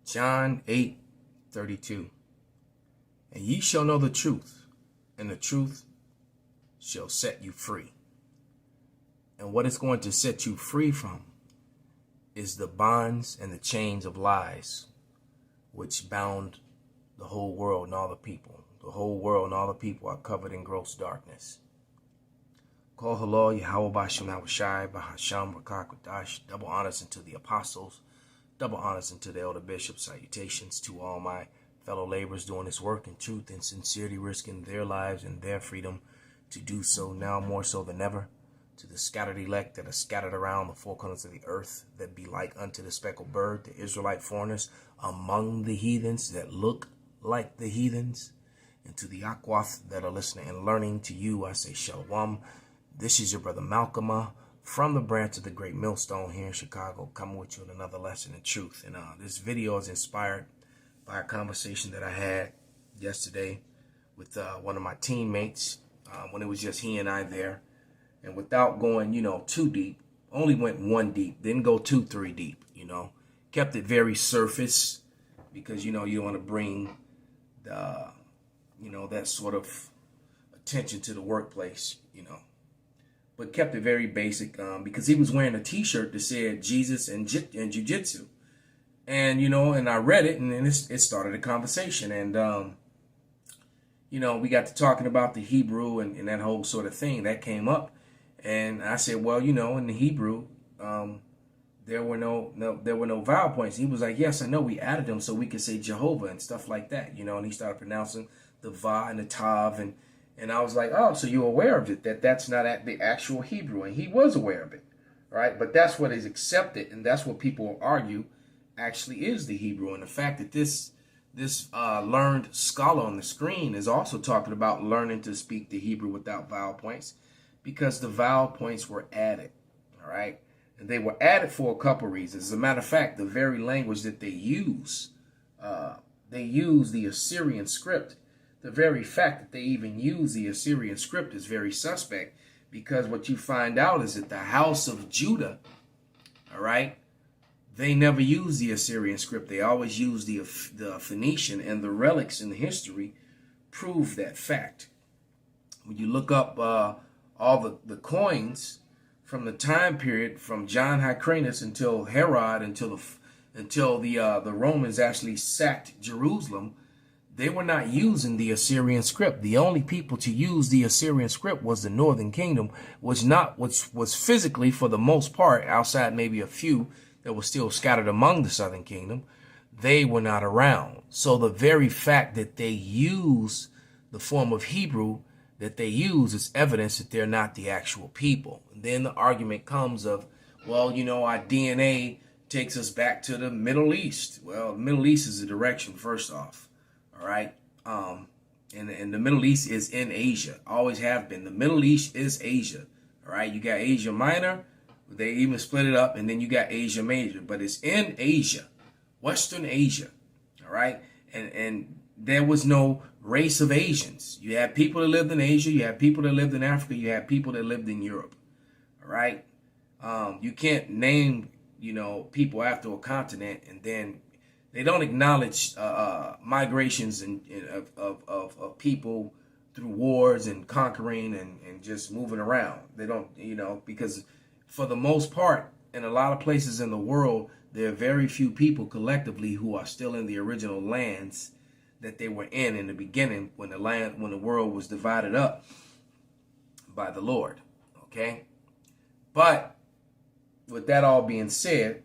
John 8:32. And ye shall know the truth, and the truth shall set you free. And what it's going to set you free from is the bonds and the chains of lies which bound the whole world and all the people. The whole world and all the people are covered in gross darkness. Call halal Yahweh Bashem Awashai Bahasham Rakakwadash. Double honors unto the apostles, double honors unto the elder bishops. Salutations to all my fellow laborers doing this work in truth and sincerity, risking their lives and their freedom to do so now more so than ever. To the scattered elect that are scattered around the four corners of the earth, that be like unto the speckled bird, the Israelite foreigners among the heathens that look like the heathens, and to the Akwath that are listening and learning, to you I say Shalom. This is your brother Malcolm from the branch of the Great Millstone here in Chicago, coming with you in another lesson in truth. And this video is inspired by a conversation that I had yesterday with one of my teammates when it was just he and I there. And without going, too deep, only went one deep, didn't go 2-3 deep, kept it very surface because, you don't want to bring the, that sort of attention to the workplace, but kept it very basic because he was wearing a t-shirt that said Jesus and Jiu-Jitsu. And, and I read it and then it started a conversation. And, we got to talking about the Hebrew and that whole sort of thing that came up. And I said, well, in the Hebrew, there were no vowel points. He was like, yes, I know, we added them so we could say Jehovah and stuff like that, and he started pronouncing the va and the tav, and I was like, oh, so you're aware of it, that's not the actual Hebrew. And he was aware of it, right? But that's what is accepted, and that's what people argue actually is the Hebrew. And the fact that this learned scholar on the screen is also talking about learning to speak the Hebrew without vowel points, because the vowel points were added, all right? And they were added for a couple reasons. As a matter of fact, the very language that they use the Assyrian script. The very fact that they even use the Assyrian script is very suspect, because what you find out is that the house of Judah, all right, they never use the Assyrian script. They always use the Phoenician, and the relics in history prove that fact. When you look up all the coins from the time period from John Hyrcanus until Herod, until the Romans actually sacked Jerusalem, they were not using the Assyrian script. The only people to use the Assyrian script was the Northern Kingdom, which was physically, for the most part, outside maybe a few that were still scattered among the Southern Kingdom, they were not around. So the very fact that they use the form of Hebrew that they use is evidence that they're not the actual people. And then the argument comes of, well, our DNA takes us back to the Middle East. Well, the Middle East is a direction, first off, all right? And the Middle East is in Asia, always have been. The Middle East is Asia, all right? You got Asia Minor, they even split it up, and then you got Asia Major, but it's in Asia, Western Asia, all right? And there was no race of Asians. You had people that lived in Asia, you had people that lived in Africa, you had people that lived in Europe. All right. You can't name, people after a continent and then they don't acknowledge migrations of people through wars and conquering and just moving around. They don't, because for the most part, in a lot of places in the world, there are very few people collectively who are still in the original lands that they were in the beginning, when the world was divided up by the Lord. Okay? But with that all being said,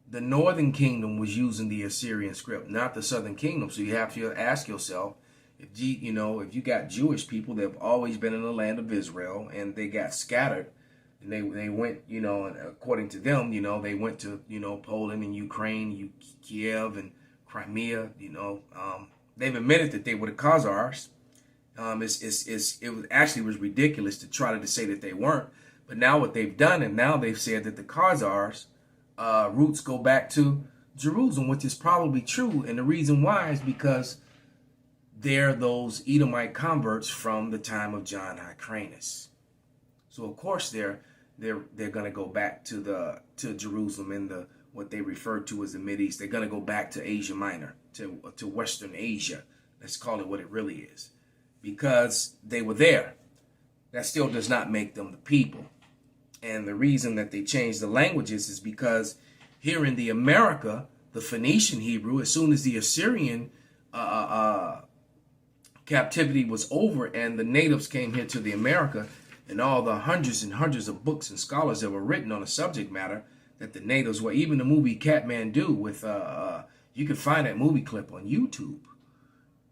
the Northern Kingdom was using the Assyrian script, not the Southern Kingdom. So you have to ask yourself, if you got Jewish people that have always been in the land of Israel and they got scattered, and they went, and according to them, they went to, Poland and Ukraine, Kiev and Crimea, they've admitted that they were the Khazars. It was ridiculous to try to say that they weren't. But now what they've done, and now they've said that the Khazars roots go back to Jerusalem, which is probably true. And the reason why is because they're those Edomite converts from the time of John Hyrcanus. So of course they're going to go back to Jerusalem in the what they refer to as the Mideast. They're going to go back to Asia Minor, to Western Asia. Let's call it what it really is, because they were there. That still does not make them the people. And the reason that they changed the languages is because here in the America, the Phoenician Hebrew, as soon as the Assyrian captivity was over and the natives came here to the America, and all the hundreds and hundreds of books and scholars that were written on the subject matter that the natives were, even the movie Kathmandu with, you can find that movie clip on YouTube.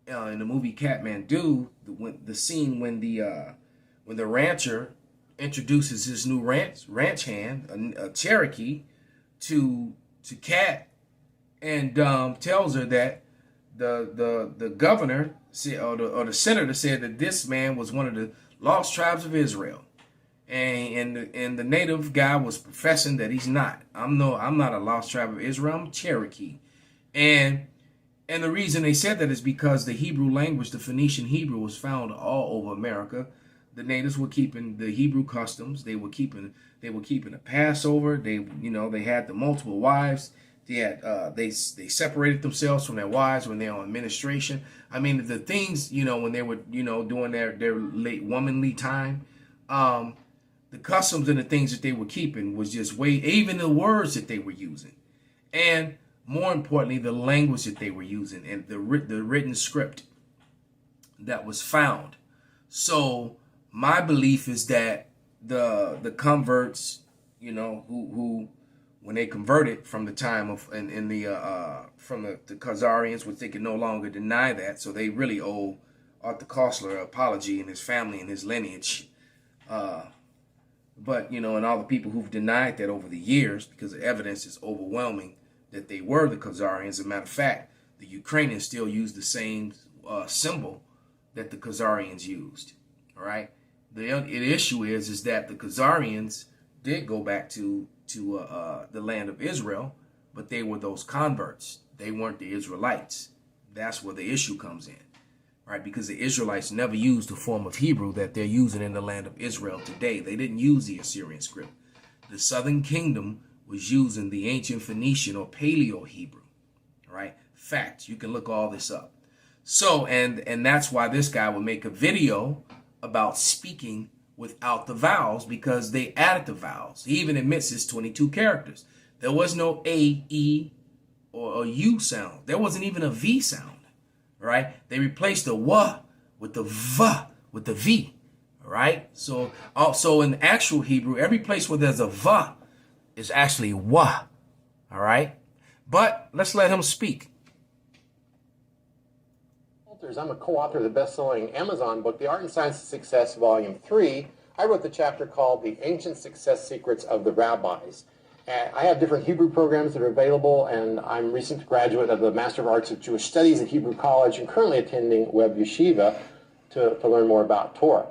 In the movie Kathmandu, the scene when the rancher introduces his new ranch hand, a Cherokee, to Kat, and tells her that the governor or the senator said that this man was one of the lost tribes of Israel, and the native guy was professing that he's not. I'm not a lost tribe of Israel. I'm Cherokee, and the reason they said that is because the Hebrew language, the Phoenician Hebrew, was found all over America. The natives were keeping the Hebrew customs. They were keeping the Passover. They had the multiple wives. They separated themselves from their wives when they're on administration. I mean, the things, when they were, doing their late womanly time, the customs and the things that they were keeping was just even the words that they were using. And more importantly, the language that they were using and the written script that was found. So my belief is that the converts, who when they converted from the time of from the Khazarians, which they can no longer deny that, so they really owe Arthur Koestler an apology and his family and his lineage. But and all the people who've denied that over the years, because the evidence is overwhelming that they were the Khazarians. As a matter of fact, the Ukrainians still use the same symbol that the Khazarians used. All right. The issue is that the Khazarians did go back to the land of Israel, but they were those converts. They weren't the Israelites. That's where the issue comes in, right? Because the Israelites never used the form of Hebrew that they're using in the land of Israel today. They didn't use the Assyrian script. The southern kingdom was using the ancient Phoenician or Paleo Hebrew, right? Fact, you can look all this up. So, and that's why this guy would make a video about speaking without the vowels, because they added the vowels. He even admits it's 22 characters. There was no A, E, or a U sound. There wasn't even a V sound, right? They replaced the W with the V, with the V, right? So also in actual Hebrew, every place where there's a V is actually W, all right? But let's let him speak. I'm a co-author of the best-selling Amazon book, The Art and Science of Success, Volume 3. I wrote the chapter called The Ancient Success Secrets of the Rabbis. I have different Hebrew programs that are available, and I'm a recent graduate of the Master of Arts of Jewish Studies at Hebrew College and currently attending Web Yeshiva to learn more about Torah.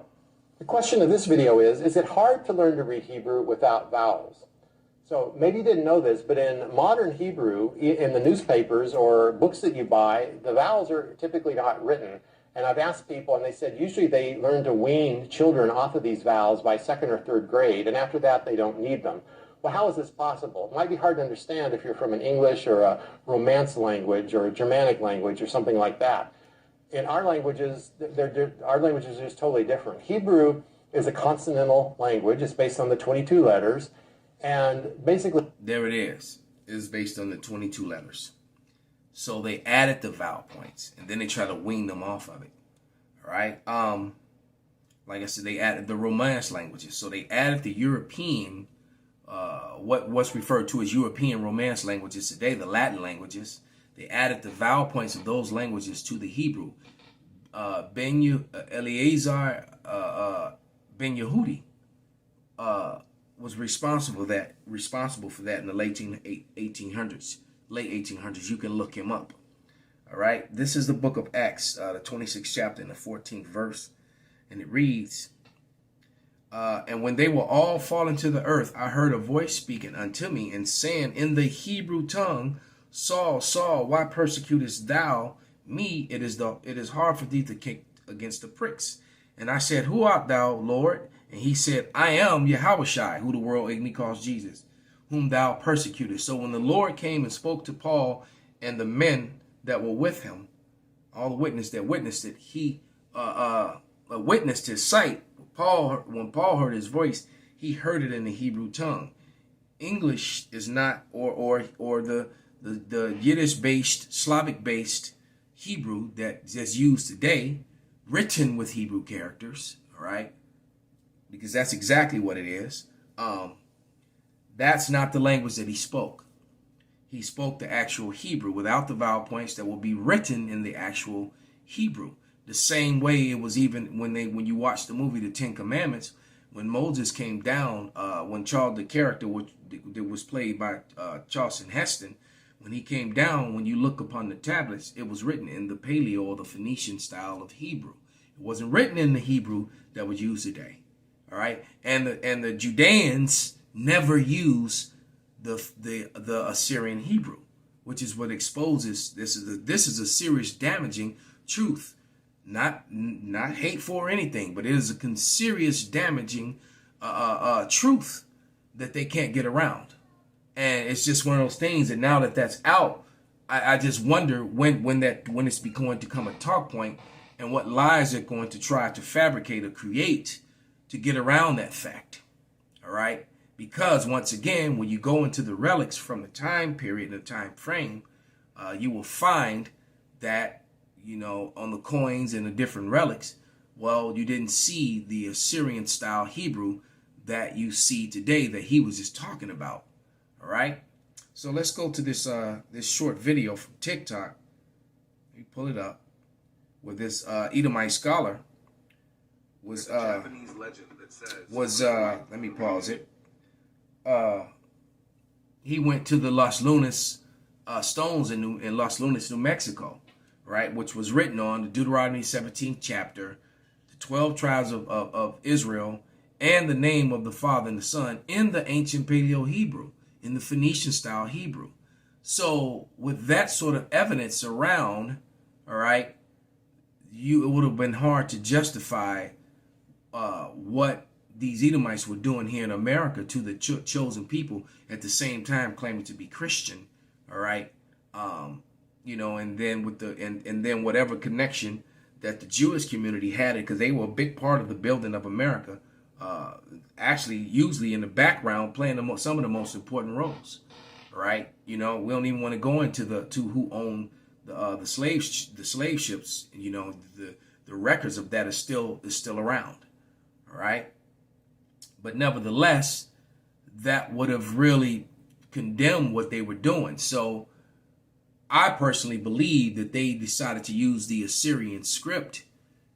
The question of this video is it hard to learn to read Hebrew without vowels? So maybe you didn't know this, but in modern Hebrew, in the newspapers or books that you buy, the vowels are typically not written. And I've asked people, and they said usually they learn to wean children off of these vowels by 2nd or 3rd grade, and after that they don't need them. Well, how is this possible? It might be hard to understand if you're from an English or a Romance language or a Germanic language or something like that. In our languages, our languages are just totally different. Hebrew is a consonantal language. It's based on the 22 letters. And basically, there it is. It is based on the 22 letters. So they added the vowel points, and then they try to wean them off of it. All right. Like I said, they added the Romance languages. So they added the European, what's referred to as European Romance languages today, the Latin languages. They added the vowel points of those languages to the Hebrew. Eliezer Ben Yehudi was responsible for that in the late 1800s. You can look him up. All right. This is the book of Acts, the 26th chapter and the 14th verse. And it reads, and when they were all fallen to the earth, I heard a voice speaking unto me and saying in the Hebrew tongue, Saul, Saul, why persecutest thou me? It is hard for thee to kick against the pricks. And I said, who art thou, Lord? And he said, I am Yahushai, who the world ignorantly calls Jesus, whom thou persecutest. So when the Lord came and spoke to Paul and the men that were with him, all the witnesses that witnessed it, he witnessed his sight. When Paul heard his voice, he heard it in the Hebrew tongue. English is not, or the Yiddish-based, Slavic-based Hebrew that's used today, written with Hebrew characters, all right? Because that's exactly what it is. That's not the language that he spoke. He spoke the actual Hebrew without the vowel points that will be written in the actual Hebrew. The same way it was even when you watch the movie The Ten Commandments, when Moses came down, when Charles, the character that was played by Charlton Heston, when he came down, when you look upon the tablets, it was written in the Paleo or the Phoenician style of Hebrew. It wasn't written in the Hebrew that was used today. All right, and the Judeans never use the Assyrian Hebrew, which is what exposes this is a serious damaging truth. Not hateful or anything, but it is a serious damaging truth that they can't get around. And it's just one of those things that now that that's out, I just wonder when it's going to become a talk point and what lies they're going to try to fabricate or create to get around that fact. All right? Because once again, when you go into the relics from the time period and the time frame, you will find that, you know, on the coins and the different relics, well, you didn't see the Assyrian style Hebrew that you see today that he was just talking about. All right. So let's go to this short video from TikTok. Let me pull it up. Where this Edomite scholar was Japanese legend that says let me pause it. He went to the Los Lunas stones in Los Lunas, New Mexico, right, which was written on the Deuteronomy 17th chapter, the 12 tribes of Israel, and the name of the Father and the Son in the ancient Paleo Hebrew, in the Phoenician style Hebrew. So with that sort of evidence around, all right, it would have been hard to justify what these Edomites were doing here in America to the chosen people, at the same time claiming to be Christian, all right, you know, and then with and then whatever connection that the Jewish community had, it because they were a big part of the building of America, actually usually in the background playing some of the most important roles, right? You know, we don't even want to go into to who owned the slave ships. You know, the records of that is still around, all right. But nevertheless, that would have really condemned what they were doing. So I personally believe that they decided to use the Assyrian script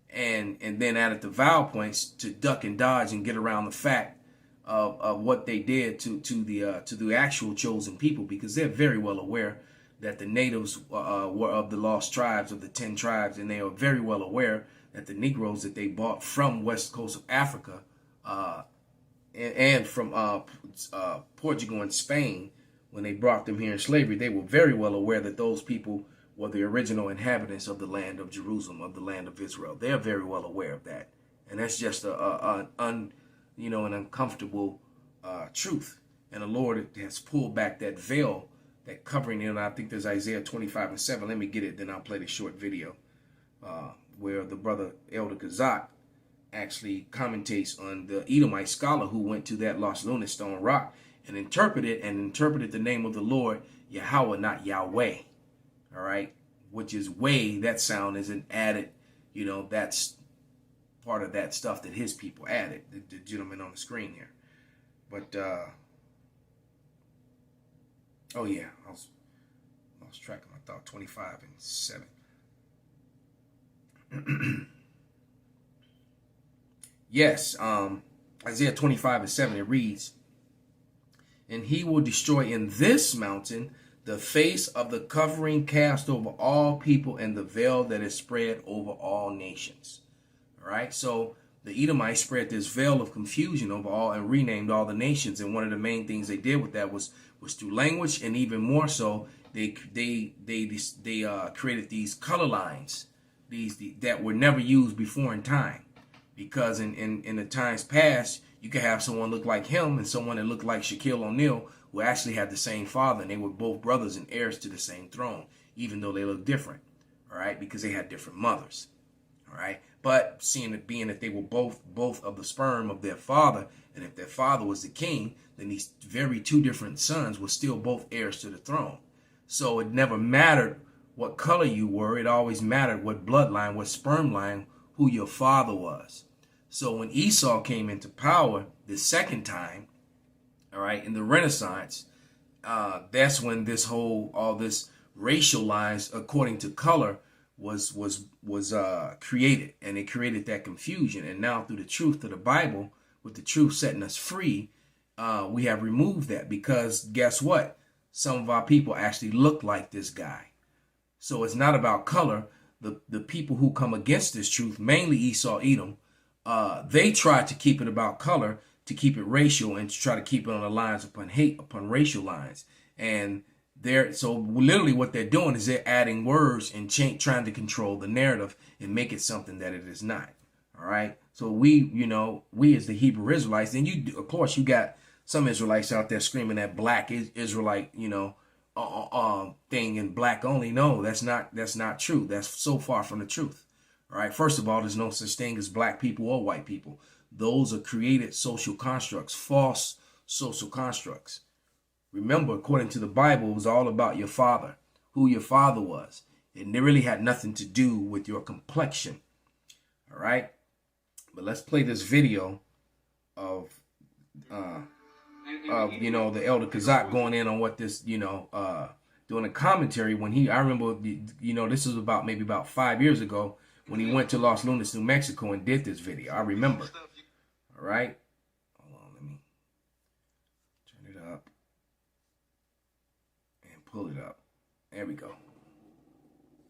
and then added the vowel points to duck and dodge and get around the fact of what they did to the actual chosen people, because they're very well aware that the natives were of the lost tribes of the 10 tribes, and they are very well aware that the Negroes that they bought from west coast of Africa and from Portugal and Spain, when they brought them here in slavery, they were very well aware that those people were the original inhabitants of the land of Jerusalem, of the land of Israel. They're very well aware of that, and that's just an uncomfortable truth. And the Lord has pulled back that veil, that covering. And I think there's Isaiah 25:7. Let me get it, then I'll play the short video where the brother Elder Kazak actually commentates on the Edomite scholar who went to that Los Lunas stone rock and interpreted the name of the Lord Yahweh, not Yahweh. All right, which is way, that sound is an added, you know, that's part of that stuff that his people added, the gentleman on the screen here. But oh yeah, I lost track of my thought. 25:7. Yes, Isaiah 25:7, it reads, "And he will destroy in this mountain the face of the covering cast over all people, and the veil that is spread over all nations." All right, so the Edomites spread this veil of confusion over all and renamed all the nations. And one of the main things they did with that was through language, and even more so, they created these color lines, that were never used before in time, because in the times past You could have someone look like him and someone that looked like Shaquille O'Neal who actually had the same father, and they were both brothers and heirs to the same throne, even though they looked different, all right, because they had different mothers, all right. But being that they were both of the sperm of their father, and if their father was the king, then these very two different sons were still both heirs to the throne. So it never mattered what color you were. It always mattered what bloodline, what sperm line, who your father was. So when Esau came into power the second time, all right, in the Renaissance, that's when all this racial lines according to color was created, and it created that confusion. And now through the truth of the Bible, with the truth setting us free, we have removed that, because guess what? Some of our people actually look like this guy. So it's not about color. The people who come against this truth, mainly Esau, Edom, they try to keep it about color, to keep it racial, and to try to keep it on the lines upon hate, upon racial lines. And so literally what they're doing is they're adding words and trying to control the narrative and make it something that it is not. All right. So we as the Hebrew Israelites, then of course you got some Israelites out there screaming that black Israelite, thing and black only. No, that's not true. That's so far from the truth. All right. First of all, there's no such thing as black people or white people. Those are created social constructs, false social constructs. Remember, according to the Bible, it was all about your father, who your father was. It really had nothing to do with your complexion. All right. But let's play this video of the Elder Kazak going in on what this, doing a commentary when I remember, this was maybe about 5 years ago when he went to Los Lunas, New Mexico and did this video. I remember. All right. Hold on. Let me turn it up and pull it up. There we go.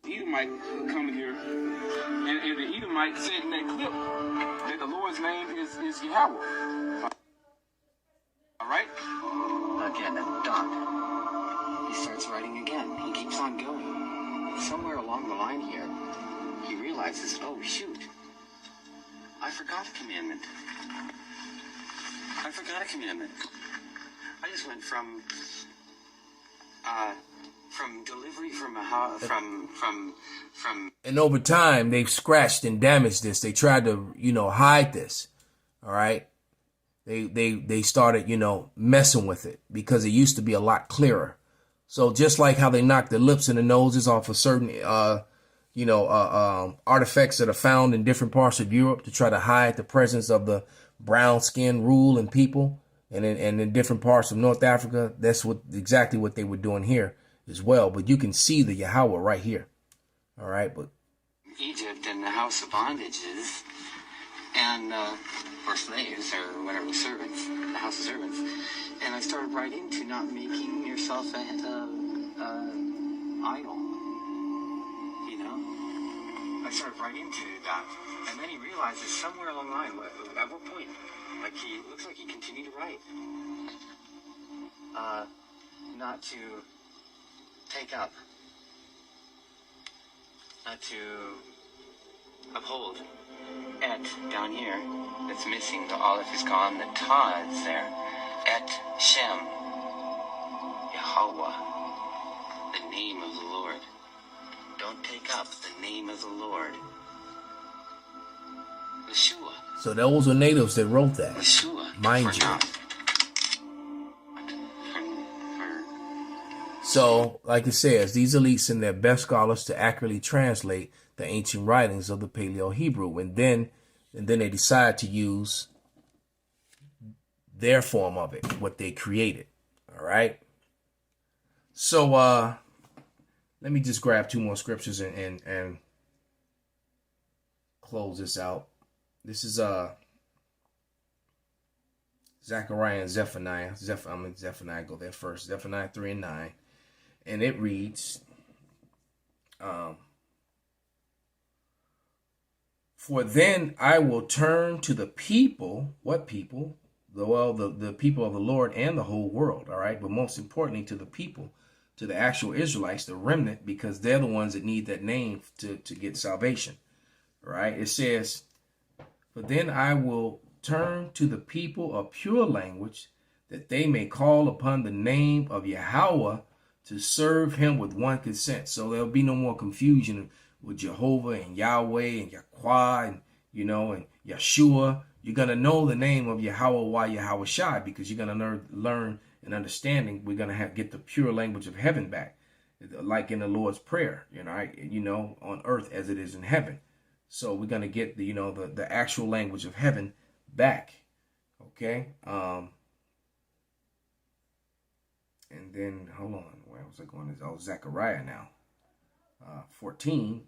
Edomite coming here, and the Edomite said in that clip that the Lord's name is Yahweh. All right? Again at dawn. He starts writing again. He keeps on going. Somewhere along the line here, he realizes, oh shoot, I forgot a commandment. I just went from delivery from a house, from. And over time, they've scratched and damaged this. They tried to, hide this. All right. They started, messing with it because it used to be a lot clearer. So just like how they knock the lips and the noses off of certain, artifacts that are found in different parts of Europe to try to hide the presence of the brown skin rule and people, and in different parts of North Africa, that's exactly what they were doing here as well. But you can see the Yahweh right here. All right, but Egypt and the house of bondages, and or slaves or whatever, servants, the house of servants. And I started right into not making yourself an idol. I started right into that, and then he realizes somewhere along the line, at what point, he looks like he continued to write, not to take up, not to uphold. Et down here, that's missing. The aleph is gone. The ta is there. Et Shem, Yahweh, the name of the Lord. Don't take up the name of the Lord. Yeshua. So those are natives that wrote that. Yeshua. Mind you. So, like it says, these elites send their best scholars to accurately translate the ancient writings of the Paleo-Hebrew, and then they decide to use their form of it, what they created. All right. So let me just grab two more scriptures and close this out. This is Zechariah and Zephaniah. Zephaniah, go there first. Zephaniah 3 and 9. And it reads, for then I will turn to the people. What people? The people of the Lord and the whole world. All right. But most importantly, to the people, to the actual Israelites, the remnant, because they're the ones that need that name to get salvation. All right. It says, for then I will turn to the people a pure language, that they may call upon the name of Yahweh to serve him with one consent. So there'll be no more confusion with Jehovah and Yahweh and Yahweh and, and Yeshua. You're going to know the name of Yahweh, Yahweh Shai, because you're going to learn and understanding. We're going to get the pure language of heaven back, like in the Lord's Prayer, on earth as it is in heaven. So we're going to get the actual language of heaven back. Okay. And then, hold on, where was I going? Oh, Zechariah now. 14.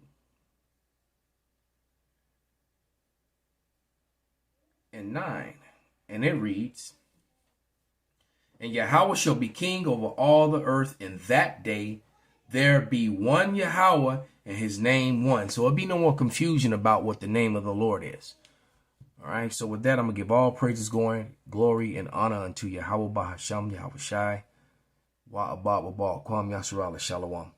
And 9. And it reads, and Yahweh shall be king over all the earth in that day. There be one Yahweh and his name one. So there'll be no more confusion about what the name of the Lord is. All right. So with that, I'm going to give all praises, glory, and honor unto Yahweh Bahasham, Yahweh Shai. Wa abba wa ba kwam yasrala shalom.